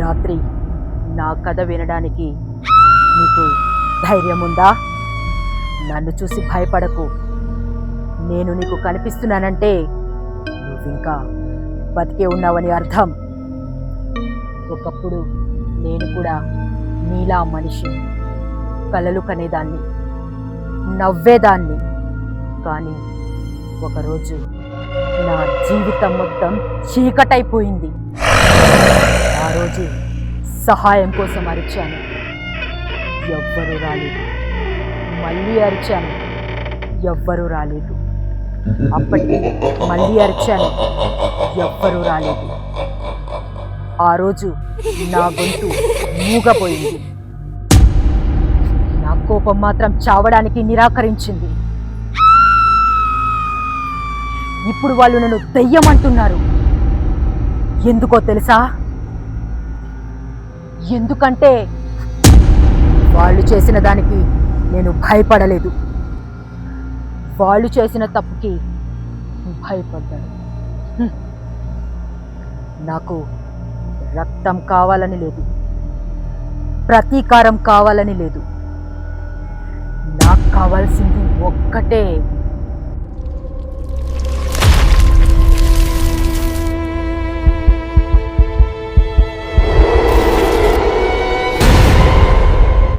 రాత్రి నా కథ వినడానికి నీకు ధైర్యం ఉందా? నన్ను చూసి భయపడకు. నేను నీకు కనిపిస్తున్నానంటే నువ్వింకా బతికే ఉన్నావని అర్థం. ఒకప్పుడు నేను కూడా నీలా మనిషి, కలలు కనేదాన్ని, నవ్వేదాన్ని. కానీ ఒకరోజు నా జీవితం మొత్తం చీకటైపోయింది. ఆ రోజు సహాయం కోసం అరిచాను, ఎవ్వరూ రాలేదు. మళ్ళీ అరిచాను, ఎవ్వరూ రాలేదు. అప్పటికి మళ్ళీ అరిచాను, ఎవ్వరూ రాలేదు. ఆ రోజు నా గొంతు మూగపోయింది. నా కోపం మాత్రం చావడానికి నిరాకరించింది. ఇప్పుడు వాళ్ళు నన్ను దెయ్యమంటున్నారు. ఎందుకో తెలుసా? ఎందుకంటే వాళ్ళు చేసిన దానికి నేను భయపడలేదు, వాళ్ళు చేసిన తప్పుకి భయపడ్డాను. నాకు రక్తం కావాలని లేదు, ప్రతీకారం కావాలని లేదు. నాకు కావాల్సింది ఒక్కటే,